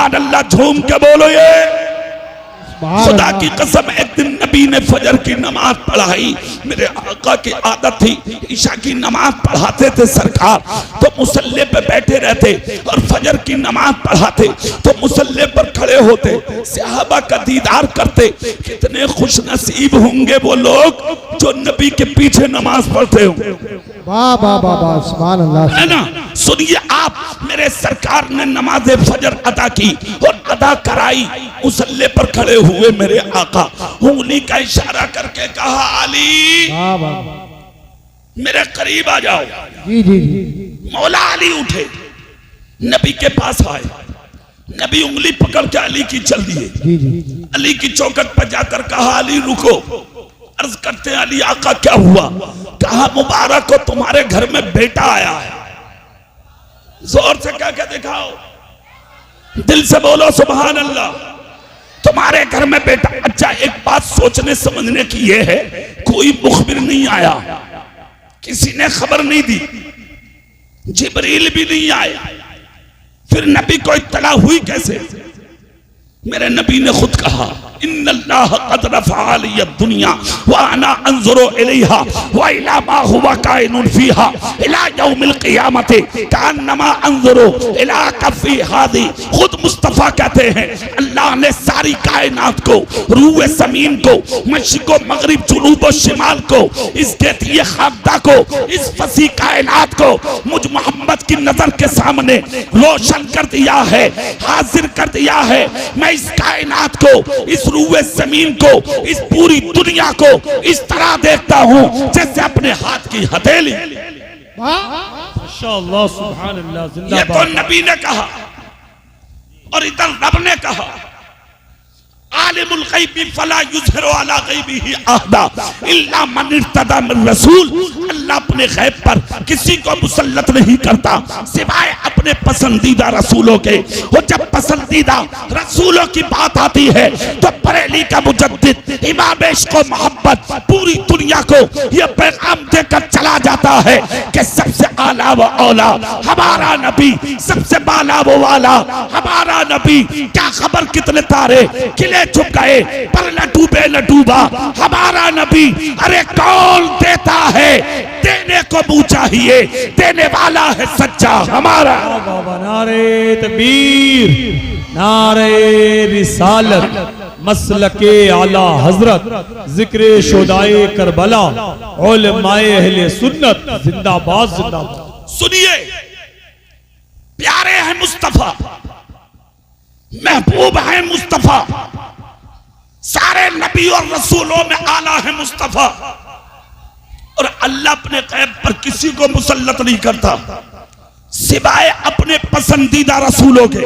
सुभान अल्लाह, झूम के बोलो ये। खुदा की कसम, एक दिन नबी ने फजर की नमाज पढ़ाई। मेरे आका की आदत थी, ईशा की नमाज पढ़ाते थे सरकार तो मुसल्ले पे बैठे रहते, और फजर की नमाज पढ़ाते तो मुसल्ले पर खड़े होते, सहाबा का दीदार करते। कितने खुश नसीब होंगे वो लोग जो नबी के पीछे नमाज पढ़ते होंगे। वाह वाह वाह वाह, सुभान अल्लाह। है ना? सुनिए आप, मेरे सरकार ने नमाज फजर अदा की और अदा कराई। मुसल्ले पर खड़े हुए मेरे आका उंगली का इशारा करके कहा, अली वाह वाह, मेरे करीब आ जाओ। जी जी जी। मौला अली उठे, नबी के पास आए। नबी उंगली पकड़ के अली की चल दिए। जी जी। अली की चौखट पर जाकर कहा, अली रुको। अर्ज करते हैं, अली आका क्या हुआ? कहा, मुबारक हो, तुम्हारे घर में बेटा आया है। जोर से क्या क्या दिखाओ, दिल से बोलो सुभान अल्लाह। तुम्हारे घर में बेटा। अच्छा, एक बात सोचने समझने की यह है, कोई मुखबिर नहीं आया, किसी ने खबर नहीं दी, जिब्रील भी नहीं आए, फिर नबी को इत्तला हुई कैसे? मेरे नबी ने खुद कहा, इन्नल्लाह क़द रफ़अ लिय दुनिया व अना अंज़ुरु इलैहा व इला मा हुवा काइनुन फ़ीहा इला यौमिल क़ियामति कअन्नमा अंज़ुरु इला कफ़ी हादी। खुद मुस्तफ़ा कहते हैं, अल्लाह ने सारी कायनात को, रूए ज़मीन को, मशरिक़ व मग़रिब, जुनूब व शिमाल को, इसके दिए खाकदा को, इस फसी कायनात को मुझ मोहम्मद की नजर के सामने रोशन कर दिया है, हाजिर कर दिया है। मैं इस कायनात को, इस रूए जमीन को, इस पूरी दुनिया को इस तरह देखता हूं जैसे अपने हाथ की हथेली। माशाअल्लाह, सुभान अल्लाह, ये जिंदाबाद। तो नबी ने कहा, और इधर रब ने कहा, आलिमुल गैबी फला युज़हिरु अला गैबिही अहदा इल्ला मन इर्तदा मिन रसूल। अल्लाह अपने गैब पर किसी को मुसल्लत नहीं करता सिवाय अपने पसंदीदा रसूलों के। और जब पसंदीदा रसूलों की बात आती है तो बरेली का मुजद्दिद इमाम इश्क़ व मोहब्बत पूरी दुनिया को यह पैगाम देकर चला जाता है कि सबसे आला व औला हमारा नबी, सबसे बाला वो वाला हमारा नबी। क्या खबर कितने तारे किले छुप गए, पर न डूबे न डूबा हमारा नबी। अरे कौन देता है, देने को मुंह चाहिए, देने वाला है सच्चा हमारा। नारे तकबीर, नारे रिसालत, मसलके आला हजरत, जिक्र शुदाए करबला, उलमाए अहले सुन्नत, जिंदाबाद जिंदाबाद। सुनिए, प्यारे हैं मुस्तफा, महबूब है मुस्तफा, सारे नबी और रसूलों में आला है मुस्तफा। और अल्लाह अपने गैब पर किसी को मुसल्लत नहीं करता सिवाय अपने पसंदीदा रसूलों के।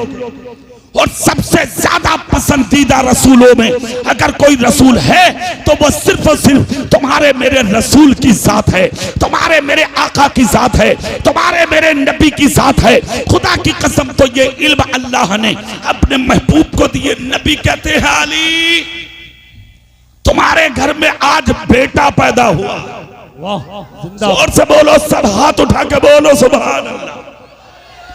और सबसे ज्यादा पसंदीदा रसूलों में अगर कोई रसूल है तो वो सिर्फ और सिर्फ तुम्हारे मेरे रसूल की जात है, तुम्हारे मेरे आका की जात है, तुम्हारे मेरे नबी की जात है। खुदा की कसम, तो ये इल्म अल्लाह ने अपने महबूब को दिए। नबी कहते हैं, अली तुम्हारे घर में आज बेटा पैदा हुआ। जोर से बोलो, सब हाथ उठा के बोलो सुभान अल्लाह,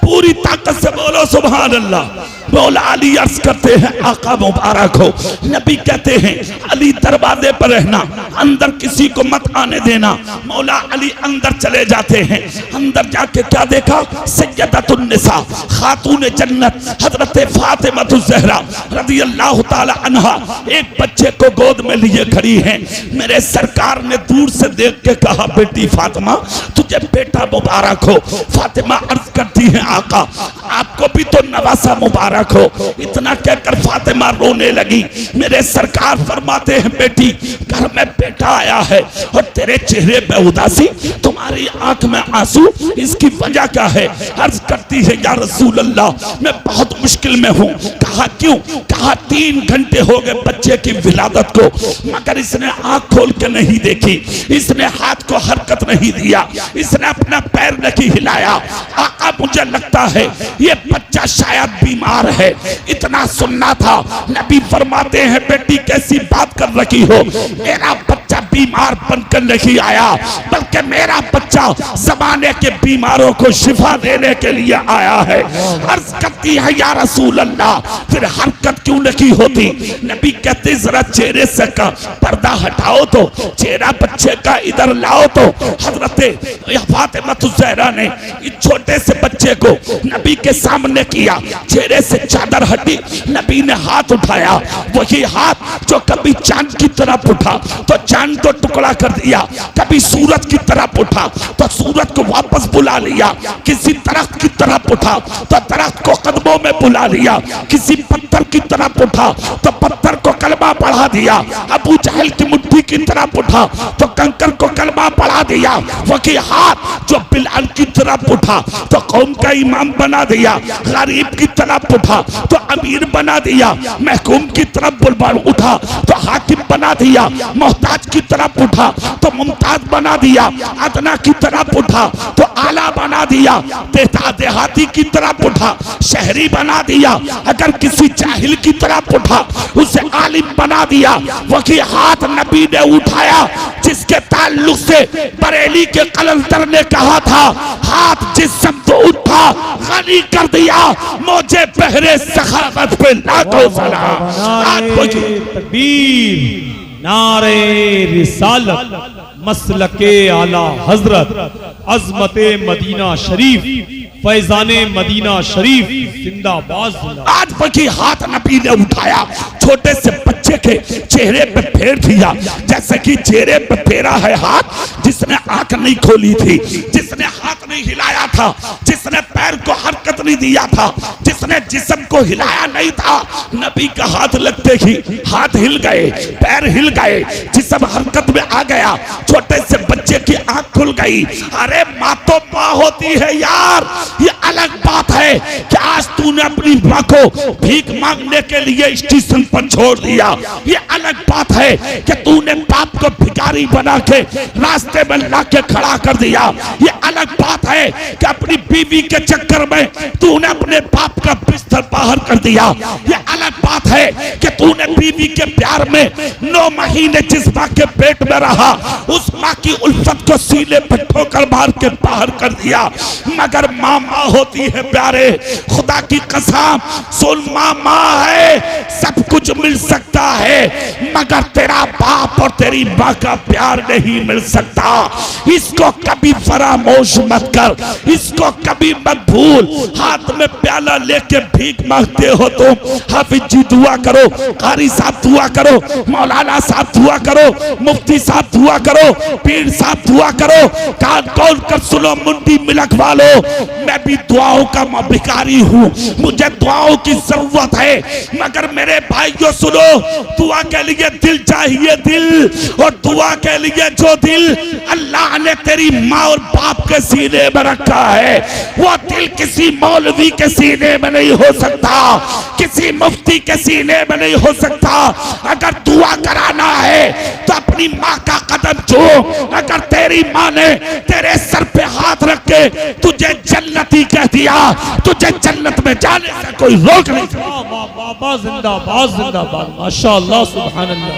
पूरी ताकत से बोलो सुभान अल्लाह। मौला अली अर्ज करते हैं, आका मुबारक हो। नबी कहते हैं, अली दरवाजे पर रहना, अंदर किसी को मत आने देना। मौला अली अंदर चले जाते हैं। अंदर जाके क्या देखा? सय्यदतुन निसा, खातून जन्नत हजरत फातिमातुज़ ज़हरा रज़ियल्लाहु ताला अन्हा एक बच्चे को गोद में लिए खड़ी हैं। मेरे सरकार ने दूर से देख के कहा, बेटी फातिमा तुझे बेटा मुबारक हो। फातिमा अर्ज करती है, आका आपको भी तो नवासा मुबारक हो। इतना कहकर फातिमा रोने लगी। मेरे सरकार फरमाते हैं, बेटी घर में बेटा आया है और तेरे चेहरे पे उदासी, तुम्हारी आंख में आंसू, इसकी वजह क्या है? अर्ज करती है, या रसूल अल्लाह मैं बहुत मुश्किल में हूँ। कहा क्यों? कहा 3 घंटे हो गए बच्चे की विलादत को, मगर इसने आंख खोल के नहीं देखी, इसने हाथ को हरकत नहीं दिया, इसने अपना पैर नहीं हिलाया। आका मुझे लगता है ये बच्चा शायद बीमार है। इतना सुनना था। नबी फरमाते हैं, बेटी कैसी बात कर रखी हो, मेरा बच्चा बीमार बनकर नहीं आया, बल्कि मेरा बच्चा जमाने के बीमारों को शिफा देने के लिए आया है। अर्ज करती है या रसूल अल्लाह, फिर हरकत क्यों नहीं होती? नबी कहते जरा चेहरे से का पर्दा हटाओ तो, चेहरा बच्चे का इधर लाओ तो। हजरत फातिमा ज़हरा ने इस छोटे से बच्चे को नबी के सामने किया, चेहरे से चादर हटी, नबी ने हाथ उठाया, वही हाथ जो कभी चांद की तरफ उठा तो चांद को टुकड़ा कर दिया, कभी सूरज की तरफ उठा तो सूरज को वापस बुला लिया, किसी दरख्त की तरफ उठा तो दरख्त को कदमों में बुला लिया, किसी पत्थर की तरफ उठा तो पत्थर को कलमा पढ़ा दिया, अबू जहल की मुट्ठी की तरफ उठा तो कंकर को कलमा पढ़ा दिया, वही हाथ जो बिलाल की तरफ उठा तो कौम का इमाम बना दिया, गरीब की तरफ उठा तो अमीर बना दिया, महकूम की तरफ उठा तो हाकिम बना दिया, मोहताज की तरफ उठा तो मुमताज बना दिया, अदना की तरफ उठा तो आला बना दिया, देहाती की तरफ उठा शहरी बना दिया, अगर किसी जाहिल की तरफ उठा उसे आलिम बना दिया। वही हाथ नबी ने उठाया जिसके ताल्लुक से बरेली के कलंदर ने कहा था, हाथ जिस शब्द उठा गनी कर दिया, मुझे पहरे सखावत पे लाखों सलाम। तकबीर, नारे रिसालत, मसलके आला हजरत, अजमते मदीना शरीफ, फैजाने मदीना शरीफ जिंदाबाद। आज वही हाथ नबी ने उठाया, छोटे से बच्चे के चेहरे पे फेर दिया, जैसे कि चेहरे पे फेरा है हाथ जिसने आंख नहीं खोली थी, जिसने हाथ नहीं हिलाया था, जिसने पैर को हरकत नहीं दिया था, जिसने जिस्म को हिलाया नहीं था। नबी का हाथ लगते ही हाथ हिल गए, पैर हिल गए, जिस्म हरकत में आ गया, छोटे से बच्चे की आंख खुल गई। अरे माँ तो माँ होती है यार, ये अलग बात है कि आज तूने अपनी माँ को भीख मांगने के लिए स्टेशन पर छोड़ दिया, ये अलग बात है कि तूने बाप को भिखारी बना के रास्ते में लाके खड़ा कर दिया, ये अलग बात है कि अपनी बीवी के चक्कर में तूने अपने बाप का बिस्तर बाहर कर दिया, ये अलग बात है कि तूने बीवी के प्यार में 9 महीने जिस माँ के पेट में रहा उस माँ की उल्फत को सीने पे ठोकर मार के बाहर कर दिया। मगर माँ माँ होती है प्यारे, खुदा की कसम सुन, माँ माँ है, सब कुछ मिल सकता है मगर तेरा बाप और तेरी माँ का प्यार नहीं मिल सकता। इसको कभी फरामोश मत कर, इसको कभी मत भूल। हाथ में प्याला लेके भीख मांगते हो तुम, हाफिज जी दुआ करो, कारी साहब दुआ करो, मौलाना साहब दुआ करो, मुफ्ती साहब दुआ करो, पीर साहब दुआ करो, कान खोल कर सुनो मुंडी मिलक वालो, मैं भी दुआओं का भिखारी हूँ, मुझे दुआओं की जरूरत है। मगर मेरे भाइयों सुनो, दुआ के लिए दिल चाहिए, दिल, और दुआ के लिए जो दिल अल्लाह ने तेरी माँ और बाप के सीने में रखा है वो दिल किसी मौलवी के सीने में नहीं हो सकता, किसी मुफ्ती के सीने में नहीं हो सकता। अगर दुआ कराना है तो अपनी माँ का कदम छू, अगर तेरी माँ ने तेरे सर पे हाथ रख के तुझे जन्नती कह दिया, तुझे जन्नत में जाने से कोई रोक नहीं सकता। बाबा जिंदाबाद जिंदाबाद, माशाअल्लाह सुभान अल्लाह,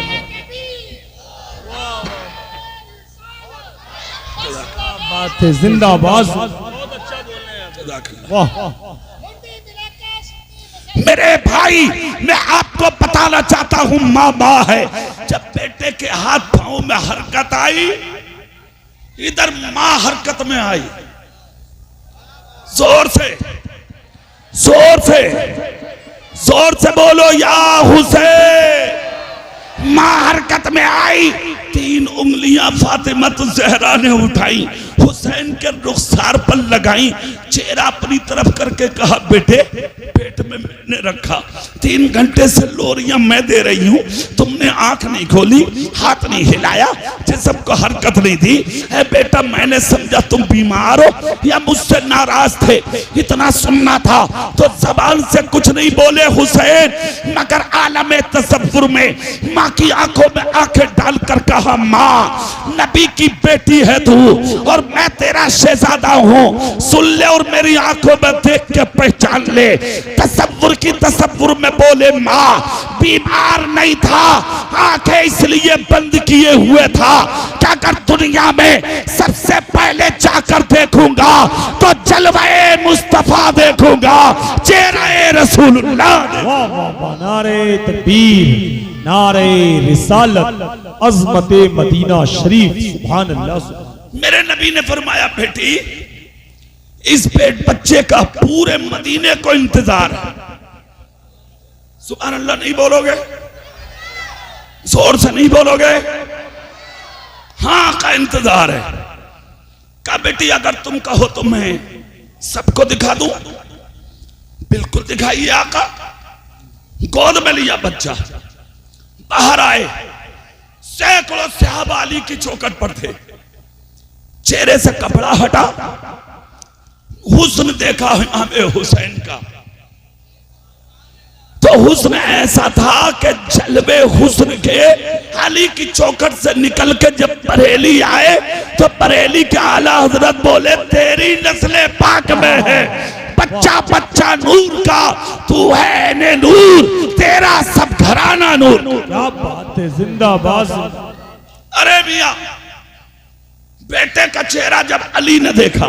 बात है, जिंदाबाद। वाह मेरे भाई, मैं आपको बताना चाहता हूं, माँ माँ है। जब बेटे के हाथ पांव में हरकत आई, इधर माँ हरकत में आई, जोर से जोर से जोर से बोलो या हुसैन। माँ हरकत में आई, 3 उंगलियां फातिमा ज़हरा ने उठाई, हुसैन के रुखसार पर लगाई, चेहरा अपनी तरफ करके कहा, बेटे पेट में मैंने रखा, 3 घंटे से लोरियां मैं दे रही हूं, तुमने आंख नहीं खोली, हाथ नहीं हिलाया, जिस्म को हरकत नहीं दी। है बेटा, मैंने समझा तुम बीमार हो या मुझसे नाराज थे, इतना सुनना था तो जबान से कुछ नहीं बोले हुसैन, मगर आलम तसव्वुर में माँ की आंखों में आंखें डालकर कहा, माँ नबी की बेटी है तू और मैं तेरा शहजादा हूँ, सुन ले और मेरी आंखों में देख के पहचान ले। तसव्वुर की तसव्वुर में बोले, माँ बीमार नहीं था, आंखें इसलिए बंद किए हुए था कि अगर दुनिया में सबसे पहले जाकर देखूंगा तो जलवाए मुस्तफा देखूंगा, चेहरे रसूलुल्लाह। वाह वाह वाह, नारे तकबीर, नारे रिसालत, अज़मते मदीना शरीफ, सुभान अल्लाह सुभान। मेरे नबी ने फरमाया बेटी इस पेट बच्चे का पूरे मदीने को इंतजार है। सुभान अल्लाह नहीं बोलोगे? जोर से नहीं बोलोगे? हाँ का इंतजार है। कहा बेटी अगर तुम कहो तो मैं सबको दिखा दूं। बिल्कुल दिखाइए आका। गोद में लिया बच्चा, बाहर आए, सैकड़ों सहाबा अली की चौखट पर थे। चेहरे से कपड़ा हटा, हुस्न देखा इमाम हुसैन का, तो हुस्न ऐसा था कि जलवे हुस्न के अली की चौखट से निकल के जब बरेली आए तो बरेली के आला हजरत बोले तेरी नस्ले पाक में है, बच्चा बच्चा नूर का, तू है ने नूर, तेरा सब घराना नूर। क्या बात है, जिंदाबाद। अरे मियां बेटे का चेहरा जब अली ने देखा,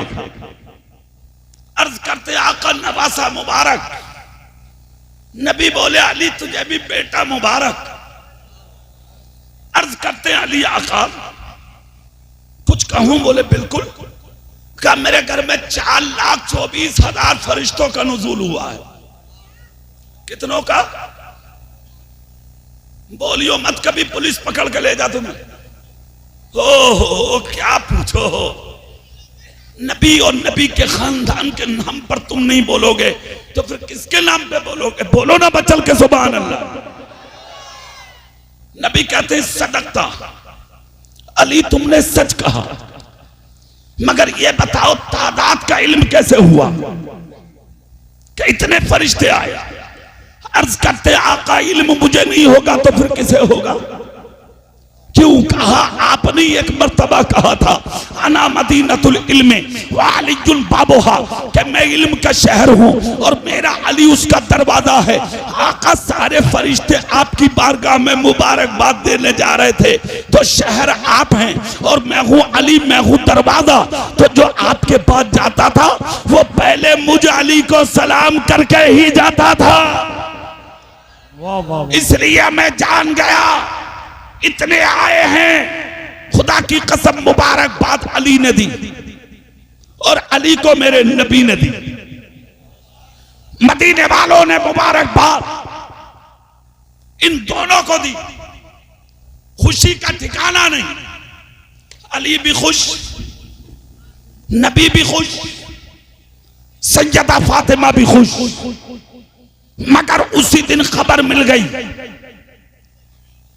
अर्ज करते आका नवासा मुबारक। नबी बोले अली तुझे भी बेटा मुबारक। अर्ज करते अली आका कुछ कहूं? बोले बिल्कुल। क्या मेरे घर में 4,24,000 फरिश्तों का नुज़ूल हुआ है। कितनों का? बोलियो मत, कभी पुलिस पकड़ के ले जा तुम्हें। हो क्या पूछो हो, नबी और नबी के खानदान के नाम पर तुम नहीं बोलोगे तो फिर किसके नाम पे बोलोगे? बोलो ना बचल के सुभान अल्लाह। नबी कहते हैं सदकता अली, तुमने सच कहा, मगर ये बताओ तादाद का इल्म कैसे हुआ कि इतने फरिश्ते आए? अर्ज करते आका इल्म मुझे नहीं होगा तो फिर किसे होगा? क्यों कहा? आपने एक मर्तबा कहा था अना मदीनतुल इल्म व अलीयुल बाबुहा, कि मैं इल्म का शहर हूं और मेरा अली उसका दरवाजा है। आका सारे फरिश्ते आपकी बारगाह में मुबारकबाद देने जा रहे थे, तो शहर आप हैं और मैं हूं अली, मैं हूं दरवाजा। तो जो आपके पास जाता था वो पहले मुझे अली को सलाम करके ही जाता था। वाह वाह, इसलिए मैं जान गया इतने आए हैं, खुदा की कसम मुबारकबाद अली ने दी और अली को मेरे नबी ने दी। मदीने वालों ने मुबारकबाद इन दोनों को दी। खुशी का ठिकाना नहीं। अली भी खुश, नबी भी खुश, सैयदा फातिमा भी खुश। मगर उसी दिन खबर मिल गई,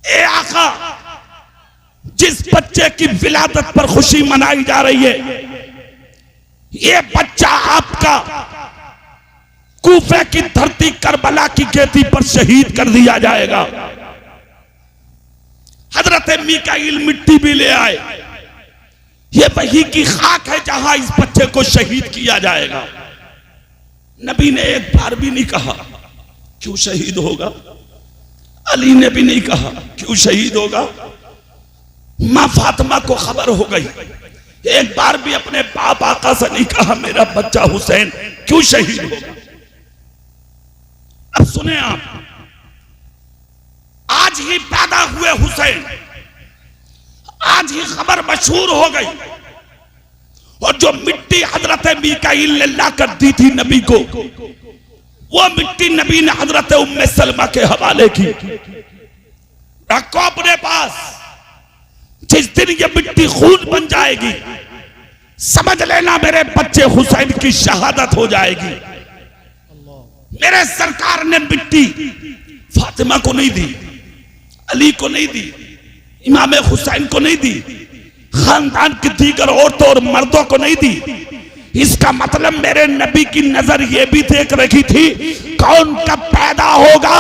ए आका जिस बच्चे की विलादत पर खुशी मनाई जा रही है, ये बच्चा आपका कूफे की धरती करबला की खेती पर शहीद कर दिया जाएगा। हजरत मीकाईल मिट्टी भी ले आए। ये वही की खाक है जहां इस बच्चे को शहीद किया जाएगा। नबी ने एक बार भी नहीं कहा क्यों शहीद होगा। अली ने भी नहीं कहा क्यों शहीद होगा। मां फातिमा को खबर हो गई, एक बार भी अपने बाप आका से नहीं कहा मेरा बच्चा हुसैन क्यों शहीद होगा। अब सुने आप, आज ही पैदा हुए हुसैन, आज ही खबर मशहूर हो गई, और जो मिट्टी हजरत मीकाईल ने लाकर दी थी नबी को, वो मिट्टी नबी ने हजरत उम्मे सलमा के हवाले की। रखो अपने पास, जिस दिन ये मिट्टी खून बन जाएगी समझ लेना मेरे बच्चे हुसैन की शहादत हो जाएगी। मेरे सरकार ने मिट्टी फातिमा को नहीं दी, अली को नहीं दी, इमाम हुसैन को नहीं दी, खानदान की दीगर औरतों और मर्दों को नहीं दी। इसका मतलब मेरे नबी की नजर ये भी देख रखी थी कौन कब पैदा होगा,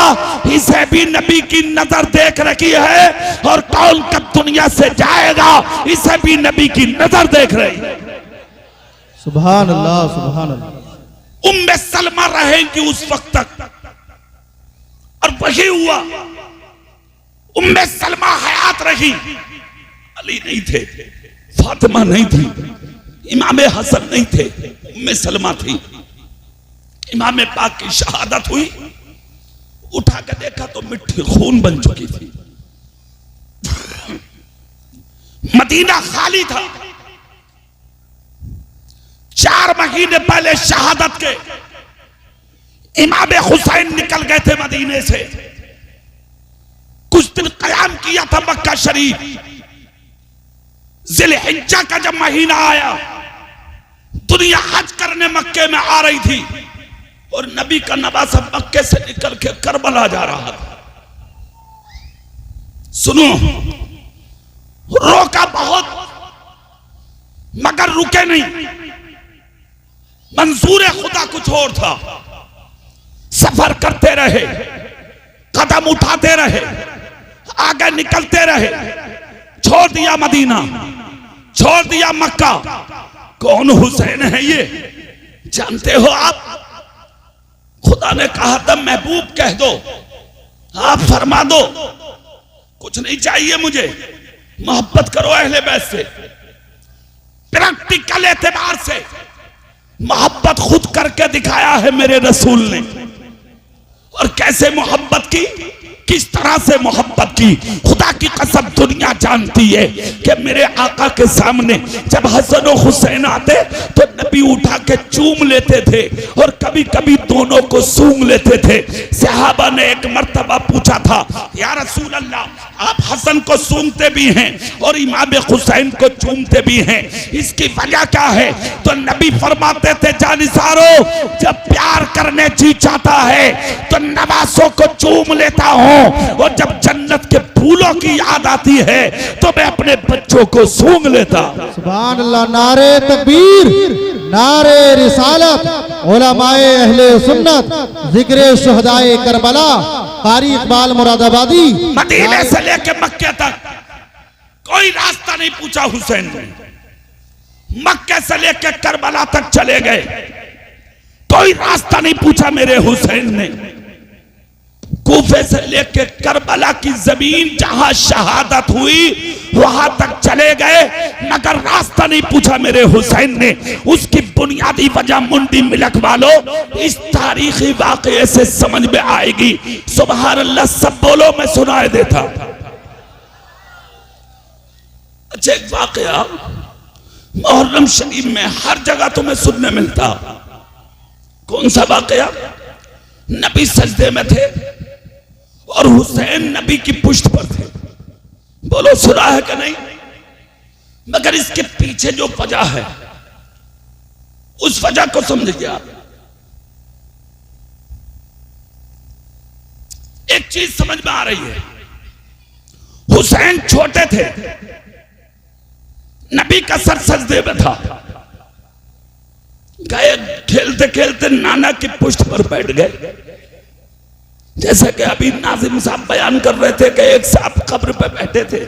इसे भी नबी की नजर देख रखी है, और कौन कब दुनिया से जाएगा इसे भी नबी की नजर देख रही है। सुभान अल्लाह, सुभान अल्लाह। उम्मे सलमा रहेंगी उस वक्त तक, और वही हुआ। उम्मे सलमा हयात रही, अली नहीं थे, फातिमा नहीं थी, इमाम हसन नहीं थे, उम्मे सलमा थी। इमाम पाक की शहादत हुई, उठा के देखा तो मिट्टी खून बन चुकी थी। मदीना खाली था। 4 महीने पहले शहादत के इमाम हुसैन निकल गए थे मदीने से। कुछ दिन कयाम किया था मक्का शरीफ। जिलहिज्जा का जब महीना आया, दुनिया हज करने मक्के में आ रही थी और नबी का नवासा मक्के से निकल के करबला जा रहा था। सुनो, रोका बहुत मगर रुके नहीं। मंजूर खुदा कुछ और था। सफर करते रहे, कदम उठाते रहे, आगे निकलते रहे। छोड़ दिया मदीना, छोड़ दिया मक्का। कौन हुसैन है ये जानते हो आप? खुदा ने कहा था महबूब कह दो, आप फरमा दो, कुछ नहीं चाहिए मुझे, मोहब्बत करो अहले बैत से। प्रैक्टिकल एतबार से मोहब्बत खुद करके दिखाया है मेरे रसूल ने। और कैसे मोहब्बत की, किस तरह से मोहब्बत की, खुदा की कसम दुनिया जानती है कि मेरे आका के सामने जब हसन और हुसैन आते तो नबी उठा के चूम लेते थे और कभी कभी दोनों को सूंघ लेते थे। सहाबा ने एक मर्तबा पूछा था, या रसूल अल्लाह, आप हसन को सूंघते भी हैं और इमाम हुसैन को चूमते भी हैं, इसकी वजह क्या है? तो नबी फरमाते थे, जानिसारो, जब प्यार करने जी चाहता है तो नवासों को चूम लेता हूं और जब जन्नत के फूलों की याद आती है तो मैं अपने बच्चों को सूंघ लेता। सुभान अल्लाह। नारे तकबीर, नारे रिसालत, उलमाए अहले सुन्नत, जिक्र शुहदाए करबला, कारी इकबाल मुरादाबादी। मदीने से लेकर मक्के तक कोई रास्ता नहीं पूछा हुसैन ने। मक्के से लेकर करबला तक चले गए, कोई रास्ता नहीं पूछा मेरे हुसैन ने। कूफे से लेकर करबला की जमीन जहां शहादत हुई वहां तक चले गए, मगर रास्ता नहीं पूछा मेरे हुसैन ने। उसकी बुनियादी वजह मुंडी मिलक वालों इस तारीखी वाकये से समझ में आएगी। सुभान अल्लाह, सब बोलो, मैं सुनाए देता। अच्छा, एक वाकया मुहर्रम शरीफ में हर जगह तुम्हें सुनने मिलता। कौन सा वाकया? नबी सजदे में थे और हुसैन नबी की पुष्ट पर थे। बोलो, सुना है कि नहीं? मगर इसके पीछे जो वजह है उस वजह को समझिए आप। एक चीज समझ में आ रही है, हुसैन छोटे थे, नबी का सर सजदे में था। गए खेलते खेलते नाना की पुष्ट पर बैठ गए। जैसा कि अभी नाजिम साहब बयान कर रहे थे कि एक साहब कब्र पर बैठे थे,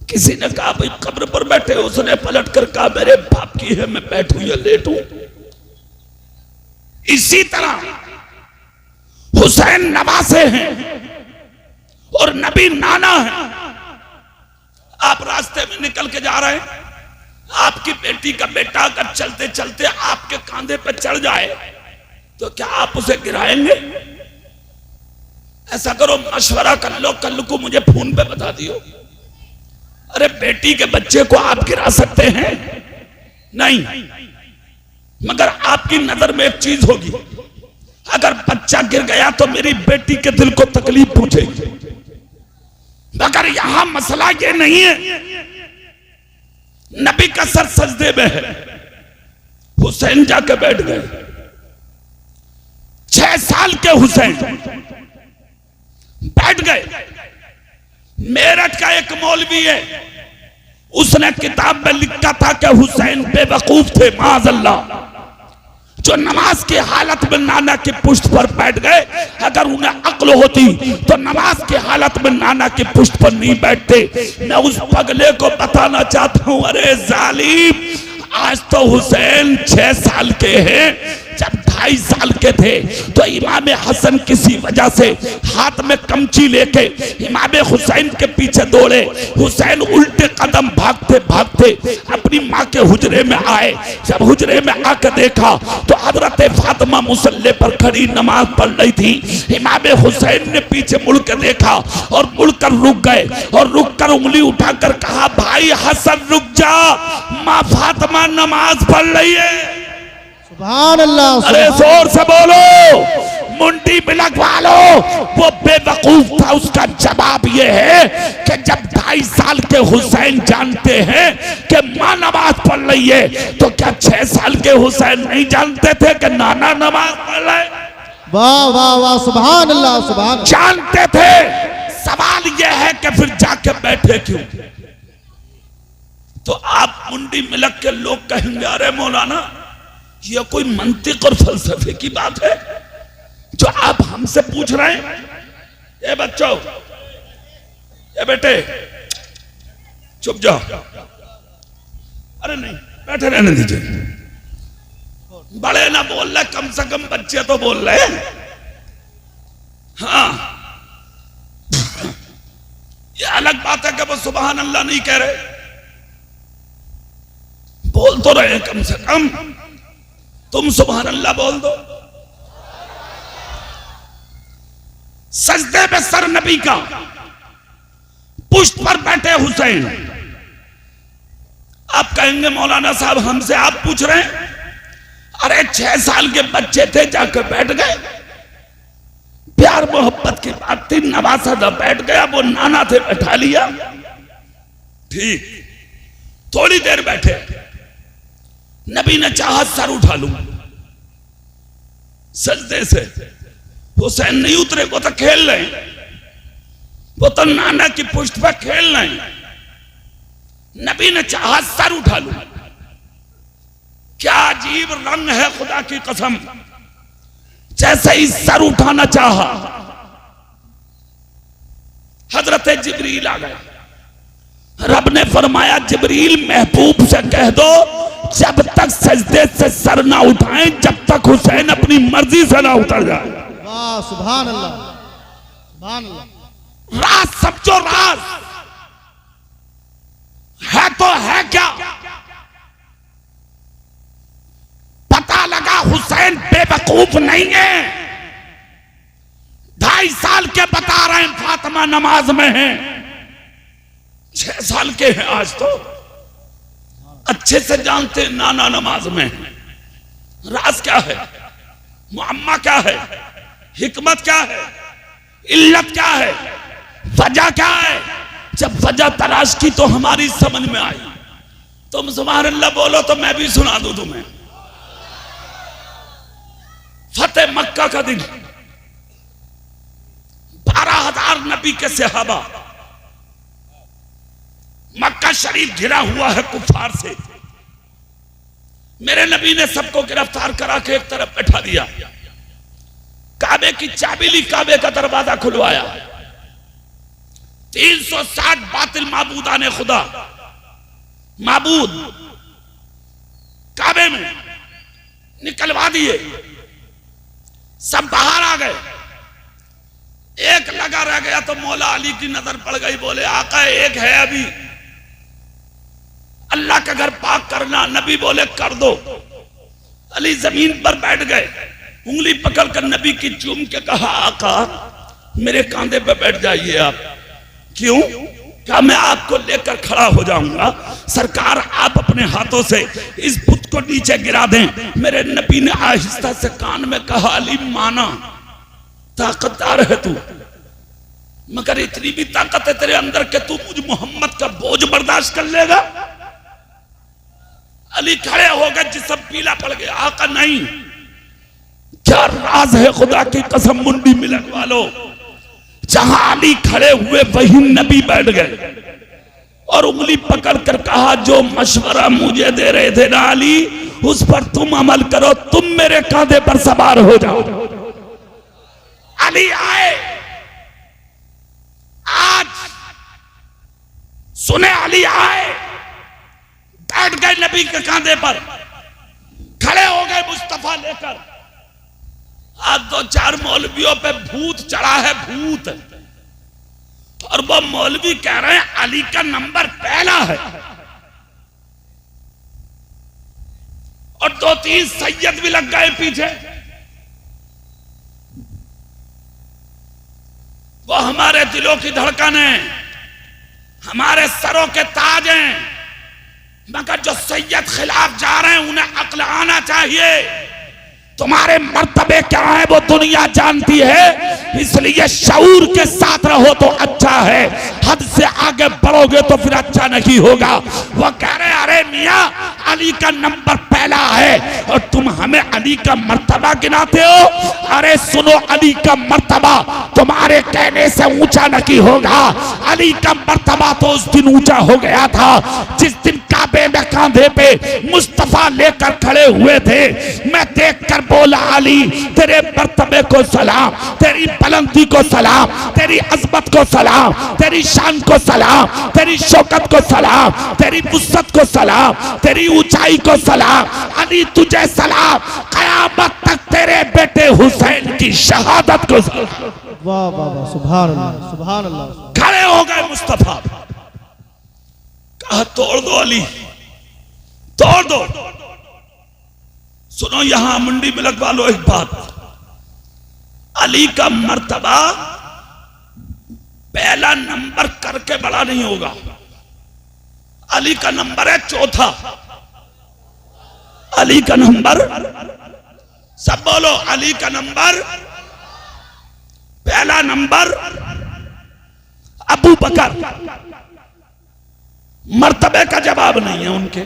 किसी ने कहा भाई कब्र पर बैठे, उसने पलट कर कहा मेरे बाप की है, मैं बैठूं या लेटूं। इसी तरह हुसैन नवासे हैं और नबी नाना है। आप रास्ते में निकल के जा रहे हैं, आपकी बेटी का बेटा अगर चलते चलते आपके कांधे पर चढ़ जाए तो क्या आप उसे गिराएंगे? ऐसा करो, मशवरा कर लो, कल को मुझे फोन पे बता दियो। अरे बेटी के बच्चे को आप गिरा सकते हैं? नहीं, मगर आपकी नजर में एक चीज होगी, अगर बच्चा गिर गया तो मेरी बेटी के दिल को तकलीफ पहुंचेगी। मगर यहां मसला ये नहीं है, नबी का सर सजदे में है, हुसैन जाके बैठ गए। 6 साल के हुसैन बैठ गए। मेरठ का एक मौलवी है, उसने किताब में लिखा था कि हुसैन बेवकूफ थे माज़अल्लाह, जो नमाज की हालत में नाना की पुष्ट पर बैठ गए। अगर उन्हें अक्ल होती तो नमाज की हालत में नाना की पुष्ट पर नहीं बैठते। मैं उस पगले को बताना चाहता हूं, अरे जालिम, आज तो हुसैन 6 साल के हैं, जब 2.5 साल के थे तो इमाम हसन किसी वजह से हाथ में कमची लेके इमाम हुसैन के पीछे दौड़े। हुसैन उल्टे कदम भागते भागते अपनी माँ के हुजरे में आए। जब हुजरे में आकर देखा तो हजरत फातिमा मुसल्ले पर खड़ी नमाज पढ़ रही थी। इमाम हुसैन ने पीछे मुड़ के देखा और मुड़कर रुक गए और रुककर उंगली उठाकर कहा, भाई हसन रुक जा, माँ फातिमा नमाज पढ़ रही है। सुभान अल्लाह। अरे जोर से बोलो, मुंडी में लगवा लो। वो बेवकूफ था, उसका जवाब ये है कि जब 2.5 साल के हुसैन जानते हैं कि माँ नमाज पढ़ रही है तो क्या 6 साल के हुसैन नहीं जानते थे कि नाना नमाज पढ़ रहे? वाह वाह वाह, सुभान अल्लाह सुभान। जानते थे। सवाल यह है कि फिर जाके बैठे क्यों? तो आप मुंडी मिलक के लोग कहेंगे, अरे मौलाना यह कोई मंतिक और फलसफे की बात है जो आप हमसे पूछ रहे हैं? ये बच्चों, ये बेटे चुप जाओ। अरे नहीं, बैठे रहने दीजिए। बड़े ना बोल रहे, कम से कम बच्चे तो बोल रहे हैं। हाँ, ये अलग बात है कि वो सुभान अल्लाह नहीं कह रहे, बोल तो रहे कम से कम। तुम सुभान अल्लाह बोल दो। सजदे में सर नबी का, पुष्ट पर बैठे हुसैन। आप कहेंगे मौलाना साहब हमसे आप पूछ रहे हैं? अरे 6 साल के बच्चे थे, जाकर बैठ गए। प्यार मोहब्बत की बात थी, नवासा था, बैठ गया। वो नाना थे, बैठा लिया। ठीक, थोड़ी देर बैठे, नबी ने चाहा सर उठा लूं सजदे से। हुसैन नहीं उतरे, वो तो खेल रहे, वो तो नाना की पुष्ट पर खेल रहे। नबी ने चाहा सर उठा लूं। क्या अजीब रंग है, खुदा की कसम। जैसे ही सर उठाना चाहा, हजरत जिब्रील आ गए। रब ने फरमाया, जिब्रील महबूब से कह दो जब तक सजदे से सर ना उठाएं जब तक हुसैन अपनी मर्जी से ना उतर जाए। वाह सुभान अल्लाह सुभान अल्लाह। राज समझो, राज है तो है क्या? पता लगा हुसैन बेवकूफ नहीं है। 2.5 साल के बता रहे हैं फातिमा नमाज में है, 6 साल के हैं आज तो अच्छे से जानते हैं नाना नमाज में है। राज क्या है, मुअम्मा क्या है, हिकमत क्या है, इल्लत क्या है, वजह क्या है? जब वजह तलाश की तो हमारी समझ में आई। तुम सुभान अल्लाह बोलो तो मैं भी सुना दूं तुम्हें। फतेह मक्का का दिन, 12,000 नबी के सहाबा, मक्का शरीफ घिरा हुआ है कुफार से। मेरे नबी ने सबको गिरफ्तार करा के एक तरफ बैठा दिया। काबे की चाबी ली, काबे का दरवाजा खुलवाया। 360 बातिल माबूदा ने खुदा माबूद काबे में निकलवा दिए। सब बाहर आ गए। एक लगा रह गया तो मौला अली की नजर पड़ गई। बोले आका एक है अभी, अल्लाह का घर पाक करना। नबी बोले कर दो। अली जमीन पर बैठ गए, उंगली पकड़कर नबी की चूम के कहा, आका मेरे कांधे पर बैठ जाइए आप। क्यों? क्या मैं आपको लेकर खड़ा हो जाऊंगा? सरकार आप अपने हाथों से इस बुत को नीचे गिरा दें। मेरे नबी ने आहिस्ता से कान में कहा, अली माना, ताकतदार है तू, मगर इतनी भी ताकत है तेरे अंदर कि तू मुझ मोहम्मद का बोझ बर्दाश्त कर लेगा? अली खड़े हो गए, जिसम पीला पड़ गया। आका नहीं, क्या राज है खुदा की कसम। मुंडी मिलन वालों, जहां अली खड़े हुए वहीं नबी बैठ गए और उंगली पकड़कर कहा, जो मशवरा मुझे दे रहे थे ना अली, उस पर तुम अमल करो, तुम मेरे कांधे पर सवार हो जाओ। अली आए। आज सुने, अली आए, बैठ गए नबी के कांधे पर, खड़े हो गए मुस्तफा लेकर। आज 2-4 मौलवियों पे भूत चढ़ा है, भूत। और वो मौलवी कह रहे हैं अली का नंबर पहला है, और 2-3 सैयद भी लग गए पीछे। वो हमारे दिलों की धड़कन है, हमारे सरों के ताज हैं, मगर जो सैयद खिलाफ जा रहे हैं उन्हें अक्ल आना चाहिए। तुम्हारे मर्तबे क्या है वो दुनिया जानती है, इसलिए शऊर के साथ रहो तो अच्छा है, हद से आगे बढ़ोगे तो फिर अच्छा नहीं होगा। वो कह रहे अरे मियाँ अली का नंबर पहला है और तुम हमें अली का मर्तबा गिनाते हो। अरे सुनो, अली का मर्तबा तुम्हारे कहने से ऊंचा नहीं होगा। अली का मर्तबा तो उस दिन ऊंचा हो गया था जिस दिन काबे में कांधे पे मुस्तफा लेकर खड़े हुए थे। मैं देखकर बोला अली तेरे मर्तबे को सलाम, तेरी बुलंदी को सलाम, तेरी अजमत को सलाम, तेरी शान को सलाम, तेरी शौकत को सलाम, तेरी वुसअत को सलाम, तेरी ऊंचाई को सलाम। अली तुझे सलाम, कयामत तक तेरे बेटे हुसैन की शहादत को सलाम। वाह वाह वाह, सुभान अल्लाह सुभान अल्लाह। खड़े हो गए मुस्तफा, कहा तोड़ दो अली, तोड़ दो। सुनो यहां मुंडी में लगवा लो एक बात, अली का मर्तबा पहला नंबर करके बड़ा नहीं होगा। अली का नंबर है चौथा। अली का नंबर, सब बोलो, अली का नंबर पहला नंबर अबू बकर। मर्तबे का जवाब नहीं है उनके।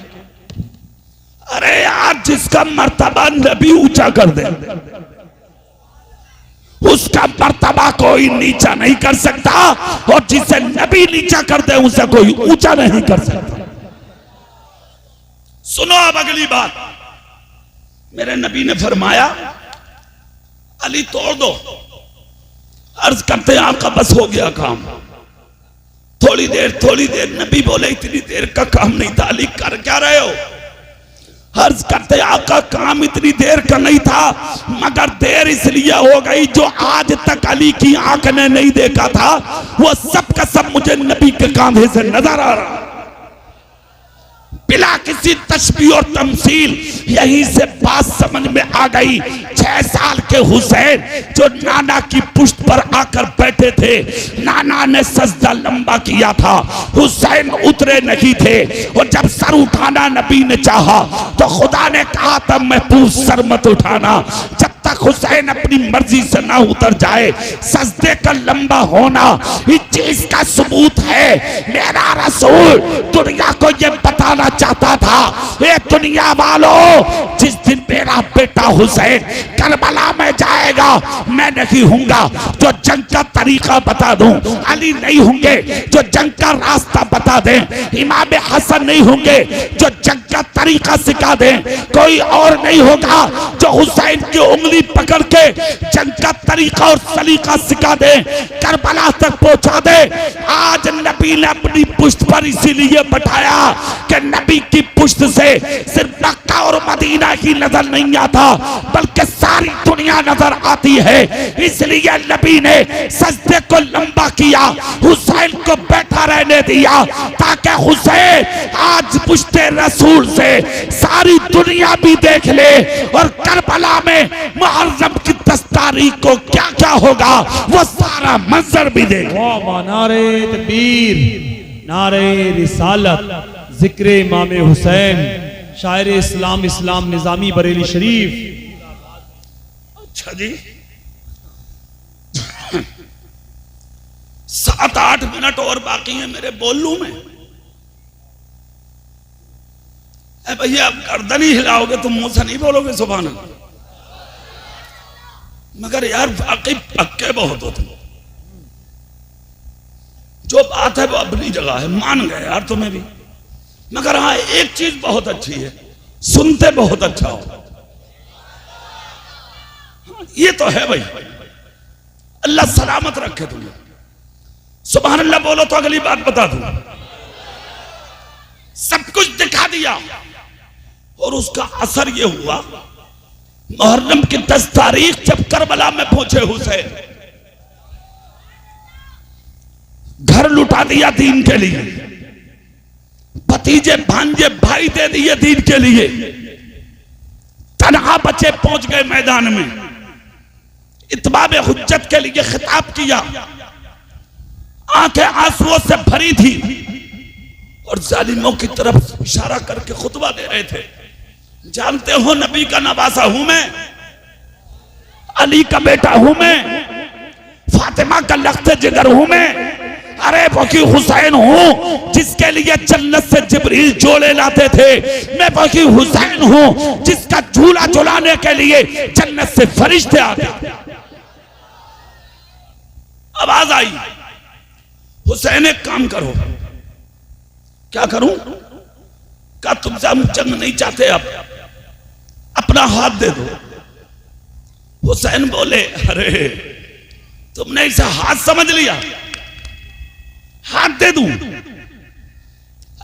अरे यार जिसका मर्तबा नबी ऊंचा कर दे उसका मर्तबा कोई नीचा नहीं कर सकता, और जिसे नबी नीचा कर दे उसे कोई ऊंचा नहीं कर सकता। सुनो अब अगली बात, मेरे नबी ने फरमाया अली तोड़ दो। अर्ज करते आका बस हो गया काम, थोड़ी देर। नबी बोले इतनी देर का काम नहीं था, अली कर क्या रहे हो? अर्ज करते आका काम इतनी देर का नहीं था, मगर देर इसलिए हो गई जो आज तक अली की आंख ने नहीं देखा था वो सब का सब मुझे नबी के कांधे से नजर आ रहा। बिना किसी तशबीह और तमसील यहीं से बात समझ में आ गई। 6 साल के हुसैन जो नाना की पुश्त पर आकर बैठे थे, नाना ने सजदा लंबा किया था, हुसैन उतरे नहीं थे, और जब सर उठाना नबी ने चाहा तो खुदा ने कहा था महफूज सर मत उठाना जब तक हुसैन अपनी मर्जी से ना उतर जाए। सजदे का लंबा होना इस चीज का सबूत है। मेरा रसूल दुनिया को ये बताना चाहता था, ये दुनिया वालों जिस दिन मेरा बेटा हुसैन करबला में जाएगा मैं नहीं हूंगा जो जंग का तरीका बता दूं, अली नहीं होंगे जो जंग का रास्ता बता दें, इमाम हसन नहीं होंगे जो जंग का तरीका सिखा दें, कोई और नहीं होगा जो हुसैन की उंगली पकड़ के जंग का तरीका और सलीका सिखा दे, करबला तक पहुंचा दे। आज नबी ने अपनी पुश्त पर इसीलिए बैठाया कि नबी की पुश्त से सिर्फ मक्का और मदीना ही नजर नहीं आता बल्कि सारी दुनिया नजर आती है। इसलिए नबी ने सजदे को लंबा किया, हुसैन को बैठा रहने दिया ताकि हुसैन आज पुश्ते रसूल से सारी दुनिया भी देख ले और करबला में मुहर्रम की 10 तारीख को क्या क्या होगा वो सारा मंजर भी देख। नारे तकबीर, नारे रिसालत, जिक्र इमाम हुसैन, शायर इस्लाम इस्लाम निजामी बरेली शरीफ। अच्छा जी 7-8 मिनट और बाकी है मेरे बोलूं में। भैया आप गर्दन ही हिलाओगे तुम मुंह से नहीं बोलोगे सुभान अल्लाह। मगर यार वाकई पक्के बहुत होते, जो बात है वो अपनी जगह है, मान गए यार तुम्हें भी। मगर हाँ एक चीज बहुत अच्छी है, सुनते बहुत अच्छा हो। ये तो है भाई, अल्लाह सलामत रखे तुम्हें। सुभान अल्लाह बोलो तो अगली बात बता दूं। सब कुछ दिखा दिया और उसका असर ये हुआ मुहर्रम की 10 तारीख जब करबला में पहुंचे हुसैन, घर लुटा दिया दीन के लिए, भतीजे भांजे भाई दे दिए दीन के लिए, तनहा बचे पहुंच गए मैदान में, इत्माम हुज्जत के लिए खिताब किया, आंखें आंसुओं से भरी थी और जालिमों की तरफ इशारा करके खुतबा दे रहे थे। जानते हो नबी का नवासा हूं मैं, अली का बेटा हूं मैं, फातिमा का लख्त जिगर हूं मैं, अरे वकी हुसैन हूं जिसके लिए जन्नत से जिब्रील जोड़े लाते थे, मैं वकी हुसैन हूं जिसका झूला झुलाने के लिए जन्नत से फरिश्ते आते। आवाज आई, हुसैन एक काम करो। क्या करूं? क्या तुमसे हम जंग नहीं चाहते, अब अपना हाथ दे दो। हुसैन बोले, अरे तुमने इसे हाथ समझ लिया, हाथ दे दूं?